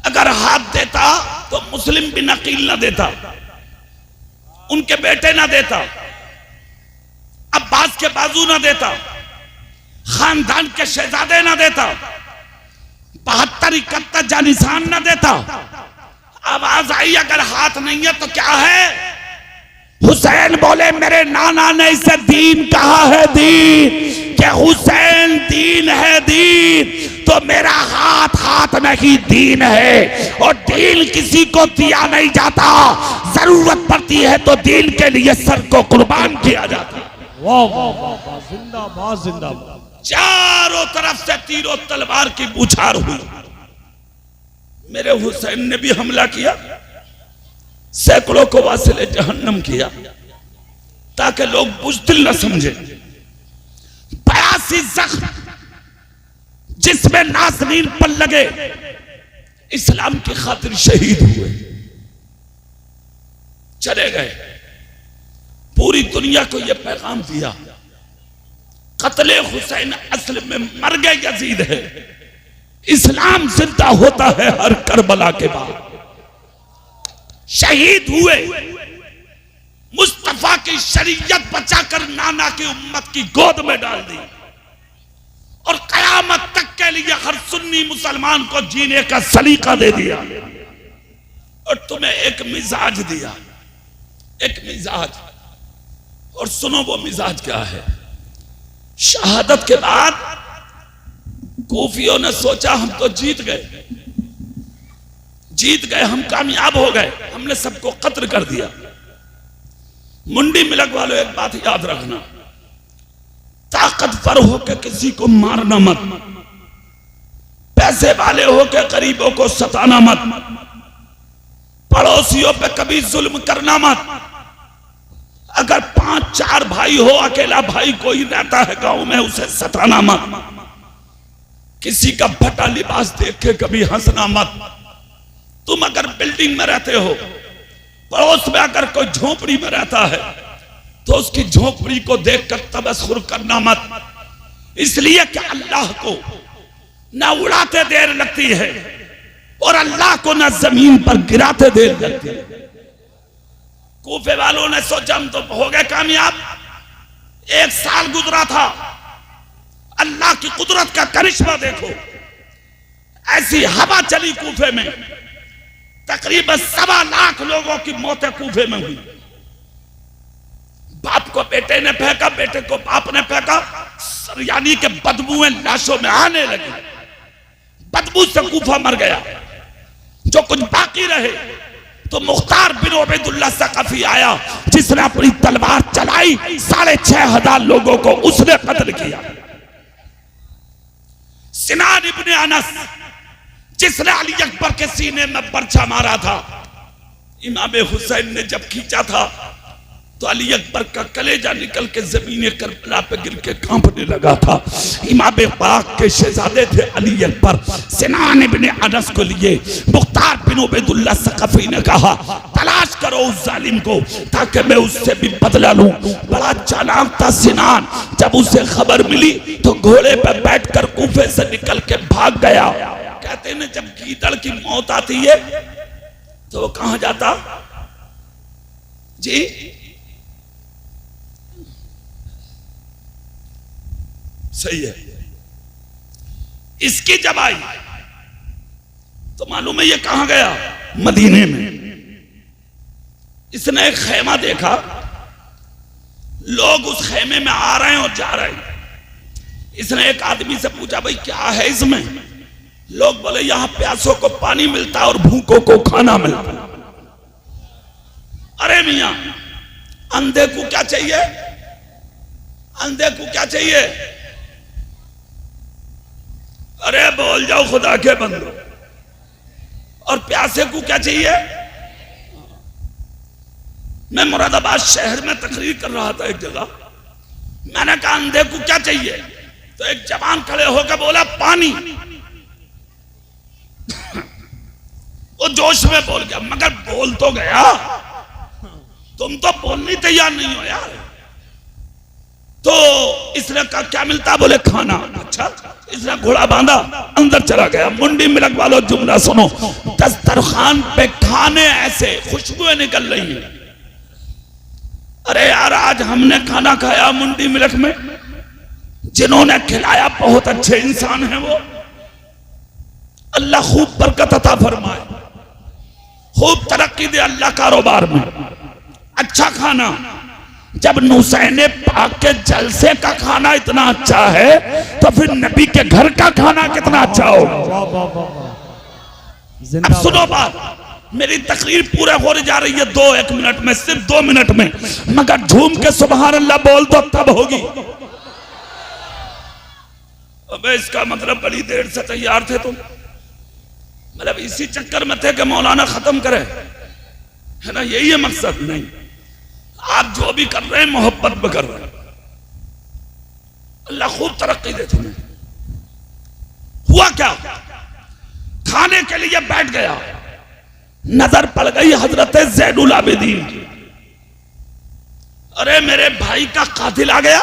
अगर हाथ देता तो मुस्लिम बिन अकील ना देता, उनके बेटे ना देता, अब्बास के बाजू ना देता, खानदान के शहजादे ना देता, 72-71 जानिसान ना देता। आवाज आई, अगर हाथ नहीं है तो क्या है? हुसैन बोले, मेरे नाना ने इसे दीन कहा है, दीन, कि हुसैन दीन है, दीन तो मेरा हाथ हाथ में ही दीन है, और दीन किसी को दिया नहीं जाता, जरूरत पड़ती है तो दीन के लिए सर को कुर्बान किया जाता। वाह वाह वाह, जिंदाबाद जिंदाबाद। चारों तरफ से तीरों तलवार की बौछार हुई। मेरे हुसैन ने भी हमला किया, सैकड़ों को वासिले जहन्नम किया, ताकि लोग बुज़दिल न समझे। 82 जख्म जिसमें नाज़रीन पर लगे, इस्लाम की खातिर शहीद हुए, चले गए। पूरी दुनिया को यह पैगाम दिया, कत्ले हुसैन असल में मर्ग यजीद है, इस्लाम जिंदा होता है हर करबला के बाद। शहीद हुए, मुस्तफा की शरीयत बचाकर नाना की उम्मत की गोद में डाल दी, और कयामत तक के लिए हर सुन्नी मुसलमान को जीने का सलीका दे दिया। और तुम्हें एक मिजाज दिया, एक मिजाज, और सुनो वो मिजाज क्या है। शहादत के बाद कूफियों ने सोचा हम तो जीत गए, जीत गए, हम कामयाब हो गए, हमने सबको कत्ल कर दिया। मुंडी मिलक वालों, एक बात याद रखना, ताकतवर होकर किसी को मारना मत, पैसे वाले होकर गरीबों को सताना मत, पड़ोसियों पे कभी जुल्म करना मत। अगर 5-4 भाई हो, अकेला भाई कोई रहता है गांव में, उसे सताना मत। किसी का फटा लिबास देख के कभी हंसना मत। तुम अगर बिल्डिंग में रहते हो, पड़ोस में अगर कोई झोपड़ी में रहता है, तो उसकी झोपड़ी को देखकर तबस्सुर करना मत, इसलिए कि अल्लाह को ना उड़ाते देर लगती है और अल्लाह को ना जमीन पर गिराते देर लगती है। कूफे वालों ने सोचा हम तो हो गए कामयाब, 1 साल गुजरा था, अल्लाह की कुदरत का करिश्मा देखो। ऐसी हवा चली कूफे में, तकरीबन 1.25 लाख लोगों की मौतें कूफे में हुई। बाप को बेटे ने फेंका, बेटे को बाप ने फेंका, यानी कि बदबुएं लाशों में आने लगी, बदबू से कूफा मर गया। जो कुछ बाकी रहे तो मुख्तार बिन उबैदुल्लाह सक़फ़ी आया, जिसने अपनी तलवार चलाई, 6500 लोगों को उसने कत्ल किया। सिनान इब्ने अनस, जिसने अली अकबर के सीने में बर्छा मारा था, इमाम हुसैन ने जब खींचा था तो अली अकबर का कलेजा निकल के जमीन करबला पे गिर के कांपने लगा था। इमाम पाक के शहजादे थे अली अकबर। सिनान इब्ने अनस को लिए मुख्तार बिन उबैदुल्लाह सक़फ़ी ने कहा, तलाश करो उस जालिम को ताकि मैं उससे भी बदला लूं। बड़ा चालाक था सिनान। जब उसे खबर मिली तो घोड़े पर बैठकर कूफे से निकल के भाग गया। कहते हैं जब गीदड़ की मौत आती है तो वो कहां जाता जी? सही है। इसकी जब आई तो मालूम है ये कहां गया? मदीने में। इसने एक खेमा देखा, लोग उस खेमे में आ रहे हैं और जा रहे हैं। इसने एक आदमी से पूछा, भाई क्या है इसमें? लोग बोले यहां प्यासों को पानी मिलता है और भूखों को खाना मिलता है। अरे मियां, अंधे को क्या चाहिए? अंधे को क्या चाहिए? अरे बोल जाओ खुदा के बंदो। और प्यासे को क्या चाहिए? मैं मुरादाबाद शहर में तकरीर कर रहा था एक जगह, मैंने कहा अंधे को क्या चाहिए? तो एक जवान खड़े होकर बोला पानी। वो जोश में बोल गया, मगर बोल तो गया, तुम तो बोलने तैयार नहीं हो यार। तो इसने कहा क्या मिलता? बोले खाना। अच्छा, इसने घोड़ा बांधा, अंदर चला गया। मुंडी मिलक वालों जुमला सुनो, दस्तरखान पे खाने ऐसे खुशबुएं निकल रही हैं। अरे यार, आज हमने खाना खाया मुंडी मिलक में, जिन्होंने खिलाया बहुत अच्छे इंसान हैं वो। अल्लाह खूब बरकत अता फरमाए, खूब तरक्की दे अल्लाह कारोबार में। अच्छा खाना, जब नुसैने पाक के जलसे का खाना इतना अच्छा है तो फिर नबी के घर का खाना कितना अच्छा होगा। अब सुनो बात, मेरी तकरीर पूरे होने जा रही है 2-1 मिनट में, सिर्फ 2 मिनट में, मगर झूम के सुभान अल्लाह बोल तो तब होगी। अबे इसका मतलब बड़ी देर से तैयार थे तुम, मतलब इसी चक्कर में थे कि मौलाना खत्म करे, है ना? यही है मकसद? नहीं, आप जो भी कर रहे हैं मोहब्बत में कर रहे हैं। अल्लाह खूब तरक्की दे तुम्हें। हुआ क्या, खाने के लिए बैठ गया, नजर पड़ गई हजरत ज़ैनुल आबिदीन की। अरे मेरे भाई का कातिल आ गया।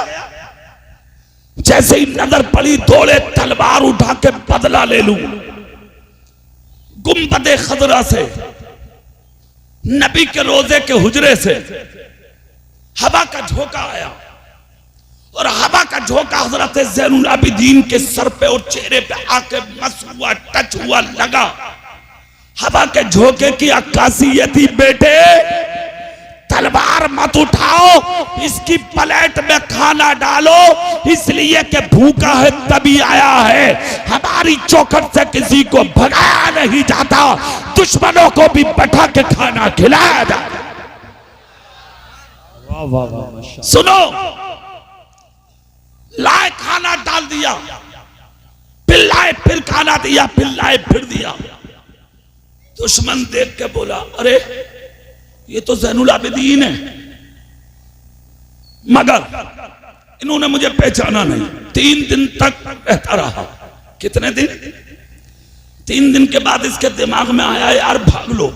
जैसे ही नजर पड़ी दौड़े तलवार उठा के बदला ले लूं। गुंबदे खजरा से, नबी के रोजे के हुजरे से हवा का झोंका आया और हवा का झोंका हजरत ज़ैनुल आबिदीन के सर पे और चेहरे पे आके मस हुआ, टच हुआ, लगा। हवा के झोंके की अक्कासी ये थी, बेटे तलवार मत उठाओ, इसकी प्लेट में खाना डालो, इसलिए कि भूखा है तभी आया है। हमारी चौखट से किसी को भगाया नहीं जाता, दुश्मनों को भी बैठा के खाना खिलाया जाता। वाह वाह वाह, माशाअल्लाह। सुनो, लाए खाना डाल दिया, फिर लाए फिर खाना दिया, फिर लाए फिर दिया। दुश्मन देख के बोला, अरे ये तो ज़ैनुल आबिदीन है, मगर इन्होंने मुझे पहचाना नहीं। 3 दिन तक रहता रहा। कितने दिन? 3 दिन के बाद इसके दिमाग में आया, यार भाग लो,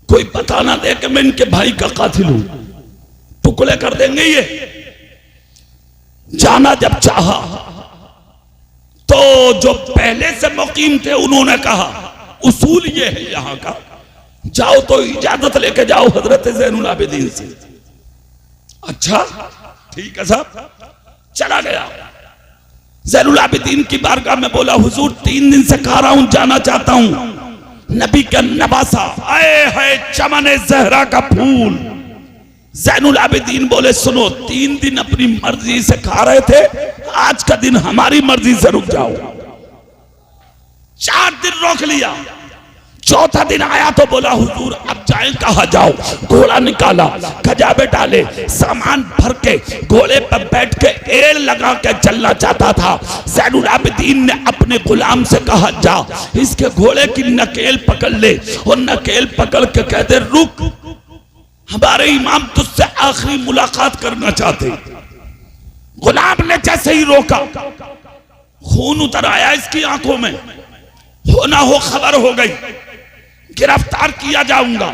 कोई पता ना दे कि मैं इनके भाई का कातिल हूं, टुकड़े कर देंगे ये। जाना जब चाहा तो जो पहले से मुकीम थे उन्होंने कहा, उसूल ये है यहां का, जाओ तो इजाजत लेके जाओ हजरत ज़ैनुल आबिदीन से। अच्छा ठीक है साहब, चला गया। ज़ैनुल आबिदीन की बारगाह में बोला, हुजूर 3 दिन से कह रहा हूं जाना चाहता हूं। नबी का नवासा आए है चमन ज़हरा का फूल। ज़ैनुल आबिदीन बोले, सुनो 3 दिन अपनी मर्जी से खा रहे थे, आज का दिन हमारी मर्जी से रुक जाओ। 4 दिन रोक लिया। 4था दिन आया तो बोला, हुजूर अब जाएं कहा? जाओ। घोड़ा निकाला, खजाबे डाले, सामान भर के घोड़े पर बैठ के एड़ लगा के चलना चाहता था। ज़ैनुल आबिदीन ने अपने गुलाम से कहा, जा इसके घोड़े की नकेल पकड़ ले, और नकेल पकड़ के कहते, रुक, हमारे इमाम तुझसे आखिरी मुलाकात करना चाहते। गुलाम ने जैसे ही रोका, खून उतर आया इसकी आंखों में। हो ना हो खबर हो गई, गिरफ्तार किया जाऊंगा,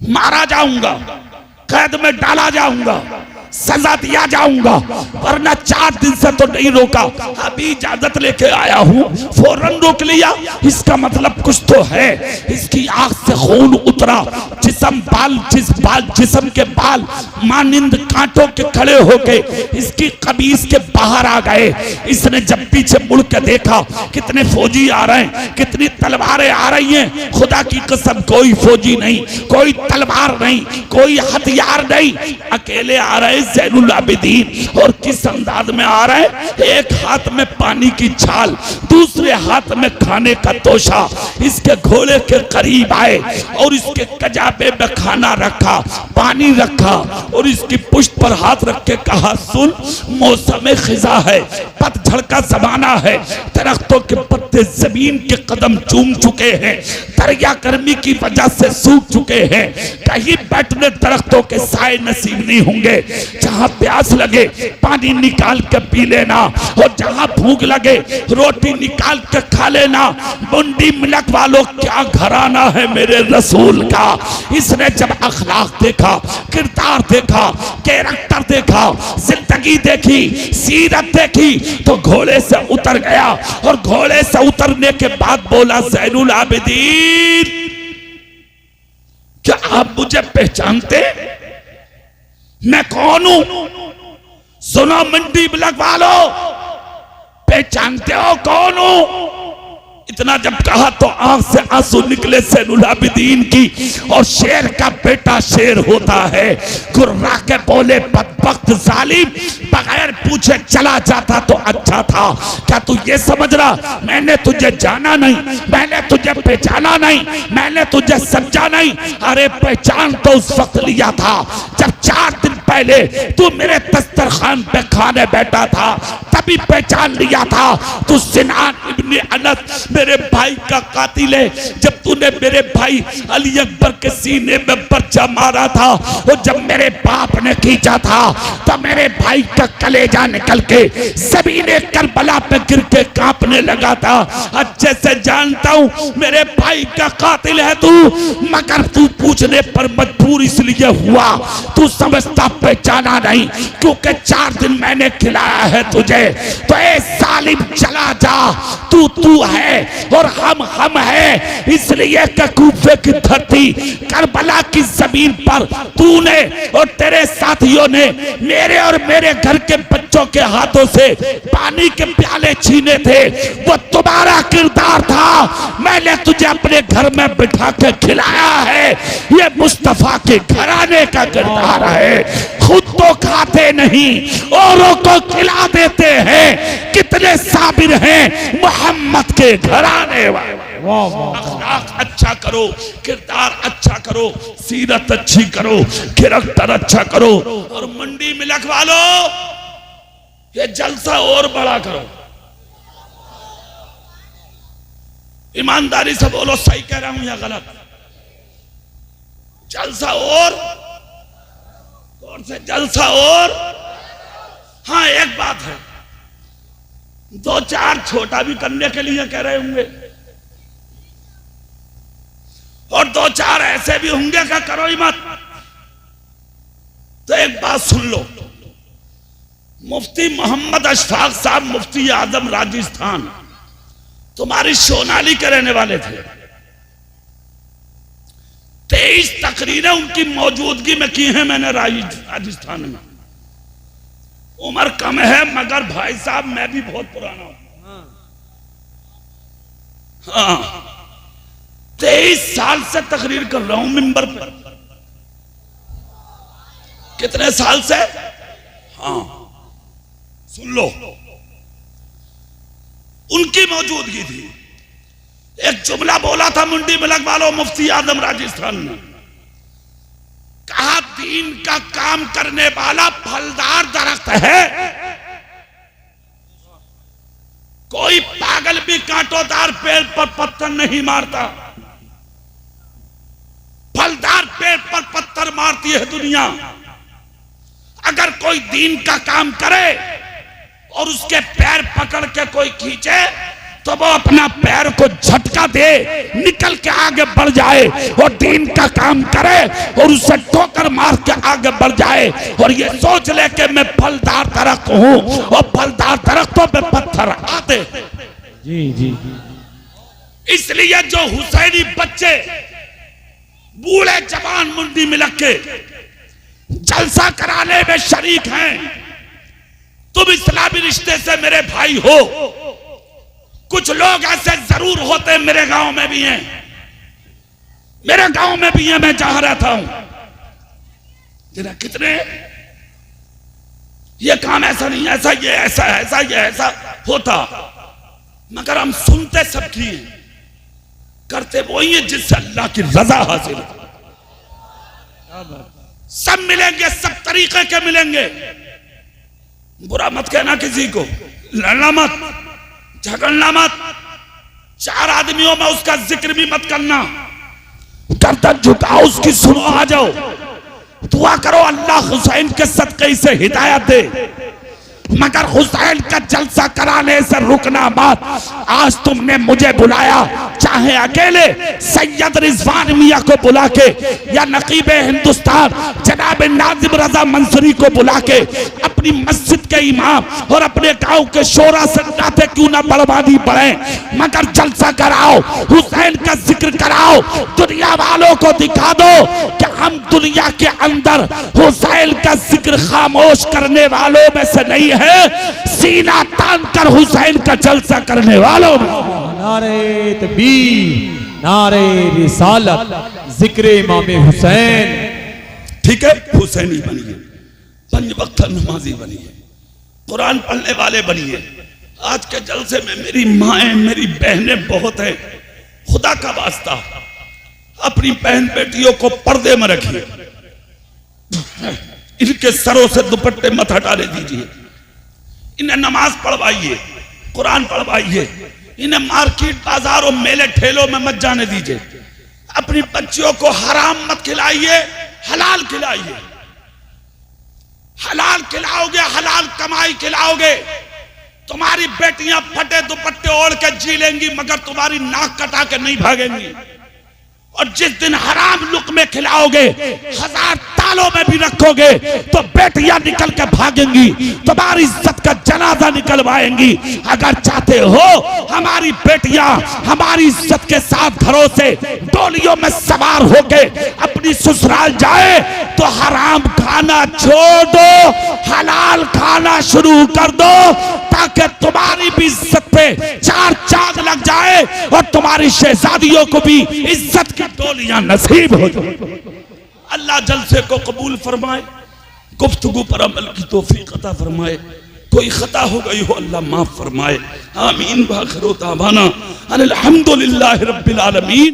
मारा जाऊंगा, कैद में डाला जाऊंगा। सजा दिया जाऊंगा, वरना 4 दिन से तो नहीं रोका, अभी इजाजत लेके आया हूं, फौरन रोक लिया। इसका मतलब कुछ तो है। इसकी आंख से खून उतरा, जिस्म के बाल मानिंद कांटों के खड़े होके इसकी कमीज के बाहर आ गए। इसने जब पीछे मुड़ के देखा, कितने फौजी आ रहे हैं, कितनी तलवारें आ रही हैं। खुदा की कसम कोई फौजी नहीं, कोई तलवार नहीं, कोई हथियार नहीं, अकेले आ रहे ज़ैनुल आबिदीन। और किस अंदाज में आ रहे हैं, एक हाथ में पानी की छाल, दूसरे हाथ में खाने का तोशा। इसके घोड़े के करीब आए और इसके कजाबे में खाना रखा, पानी रखा और इसकी पुष्ट पर हाथ रख के कहा, सुन, मौसम खिजा है, पतझड़ का जमाना है, दरख्तों के पत्ते जमीन के कदम चूम चुके हैं, दरिया गर्मी की वजह से सूख चुके हैं, कहीं बैठने दरख्तों के साए नसीब नहीं होंगे। जहां प्यास लगे पानी निकाल के पी लेना, और जहां भूख लगे रोटी निकाल के खा लेना। मुंडी मिलक वालों, क्या घराना है मेरे रसूल का। इसने जब अखलाक देखा, किरदार देखा, कैरेक्टर देखा, जिंदगी देखी, सीरत देखी, तो घोड़े से उतर गया। और घोड़े से उतरने के बाद बोला, ज़ैनुल आबिदीन, क्या आप मुझे पहचानते? मैं कौन हूं? सुनो मंडी ब्लॉक वालों, पहचानते हो कौन हूं? इतना जब कहा तो आंख से आंसू निकले ज़ैनुल आबिदीन की। और शेर का बेटा शेर होता है। गुर्रा के बोले, बदबख्त जालिम, बगैर पूछे चला जाता तो अच्छा था। क्या तू ये समझ रहा मैंने तुझे जाना नहीं, मैंने तुझे पहचाना नहीं, मैंने तुझे समझा नहीं? अरे पहचान तो उस वक्त लिया था जब 4 दिन पहले तू मेरे दस्तरखान पे खाने बैठा था, तभी पहचान लिया था। तू सिनान इब्ने अनस मेरे भाई का कातिल है। जब तूने मेरे भाई अली अकबर के सीने में पर्चा मारा था, और जब मेरे बाप ने खींचा था, तो मेरे भाई का कलेजा निकल के ज़मीने करबला पे गिर के कांपने लगा था। अच्छे से जानता हूं मेरे भाई का कातिल है तू, मगर तू पूछने पर मजबूर इसलिए हुआ, तू समझता पहचाना नहीं, क्योंकि 4 दिन मैंने खिलाया है तुझे। तो ए जालिम चला जा, तू है और हम है। इसलिए कूफे की धरती, करबला की जमीन पर तूने और तेरे साथियों ने मेरे और मेरे घर के बच्चों के हाथों से पानी के प्याले छीने थे। वो तुम्हारा किरदार था। मैंने तुझे अपने घर में बिठा के खिलाया है। ये मुस्तफा के घराने का किरदार है। खुद तो खाते नहीं, औरों को खिला देते हैं। कितने साबिर हैं मोहम्मद के घराने वाले। अखलाक अच्छा करो, किरदार अच्छा करो, सीरत अच्छी करो, कैरेक्टर अच्छा करो। और मंडी मिलक वालों, ये जलसा और बड़ा करो। ईमानदारी से बोलो, सही कह रहा हूं या गलत? जलसा और कौन से जलसा? और हाँ, एक बात है, 2-4 छोटा भी करने के लिए कह रहे होंगे, और 2-4 ऐसे भी होंगे कि करो ही मत। तो एक बात सुन लो, मुफ्ती मोहम्मद अशफाक साहब, मुफ्ती आजम राजस्थान, तुम्हारी सोनाली के रहने वाले थे। 23 तकरीरें उनकी मौजूदगी में की हैं मैंने राजस्थान में। उम्र कम है, मगर भाई साहब मैं भी बहुत पुराना हूं। हाँ, 23 साल से तकरीर कर रहा हूं मिंबर पर। कितने साल से? हाँ, सुन लो, उनकी मौजूदगी थी। एक जुमला बोला था मंडी मिलक वालों मुफ्ती आजम राजस्थान में, कहा दीन का काम करने वाला फलदार दरख्त है। कोई पागल भी कांटोदार पेड़ पर पत्थर नहीं मारता, फलदार पेड़ पर पत्थर मारती है दुनिया। अगर कोई दीन का काम करे और उसके पैर पकड़ के कोई खींचे तो वो अपना पैर को झटका दे, निकल के आगे बढ़ जाए और दीन का काम करे और उसे ठोकर मार के आगे बढ़ जाए और ये सोच ले कि मैं फलदार दरख्त हूं और फलदार दरख्तों पे पत्थर आते। जी जी। इसलिए जो हुसैनी बच्चे बूढ़े जवान मुंडी में लग के जलसा कराने में शरीक हैं, तुम इस्लामी रिश्ते से मेरे भाई हो। कुछ लोग ऐसे जरूर होते, मेरे गांव में भी हैं, मेरे गांव में भी हैं, मैं जहां रहता हूं। जरा कितने ये काम ऐसा नहीं, ऐसा ये ऐसा ऐसा ये ऐसा होता, मगर हम सुनते सबकी हैं, करते वही है जिससे अल्लाह की रजा हासिल है। सब मिलेंगे, सब तरीके के मिलेंगे। बुरा मत कहना किसी को, लड़ना मत, झगड़ना मत, चार आदमियों में उसका जिक्र भी मत करना। गर्दन झुकाओ, उसकी सुनो, आ जाओ, दुआ करो अल्लाह हुसैन के सदक़े से हिदायत दे, मगर हुसैन का जलसा कराने से रुकना मत। आज तुमने मुझे बुलाया, चाहे अकेले सैयद रिजवान मियां को बुला के या नकीबे हिंदुस्तान जनाब नाजिम रजा मंसूरी को बुला के, अपनी मस्जिद के इमाम और अपने गांव के शोरा से नाते क्यों ना बर्बादी पड़े, मगर जलसा कराओ, हुसैन का जिक्र कराओ, दुनिया वालों को दिखा दो कि हम दुनिया के अंदर हुसैन का जिक्र खामोश करने वालों में से नहीं है, सीना तान कर हुसैन का जलसा करने वालों में। नारे तकबीर, नारे रिसालत, जिक्र इमाम हुसैन। ठीक है, हुसैनी बनिए, 5 वक्त नमाजी बनिए, कुरान पढ़ने वाले बनिए। आज के जलसे में मेरी माएं, मेरी बहनें बहुत हैं, खुदा का वास्ता अपनी बहन बेटियों को पर्दे में रखिए, इनके सरों से दुपट्टे मत हटाने दीजिए, इन्हें नमाज पढ़वाइए, कुरान पढ़वाइए, इन्हें मार्केट बाजारों मेले ठेलों में मत जाने दीजिए। अपनी बच्चियों को हराम मत खिलाइए, हलाल खिलाइए। हलाल खिलाओगे, हलाल कमाई खिलाओगे, तुम्हारी बेटियां फटे दुपट्टे ओढ़ के जी लेंगी, मगर तुम्हारी नाक कटा के नहीं भागेंगी। और जिस दिन हराम लुक़मे खिलाओगे, 1000 तालों में भी रखोगे, तो बेटियां निकल के भागेंगी, तुम्हारी इज्जत का जनाजा निकलवाएंगी। अगर चाहते हो हमारी बेटियां हमारी इज्जत के साथ घरों से डोलियों में सवार होके अपनी ससुराल जाए, तो हराम खाना छोड़ दो, हलाल खाना शुरू कर दो, ताकि तुम्हारी भी इज्जत पे 4 चांद लग जाए और तुम्हारी शहजादियों को भी इज्जत की डोलियां नसीब हो जाए। अल्लाह जलसे को कबूल फरमाए, गुफ्तगू पर अमल की तौफीक अता फरमाए। कोई खता हो गई हो अल्लाह माफ फरमाए। आमीन। बाखिर दावाना अनिल हम्दुलिल्लाहि रब्बिल आलमीन।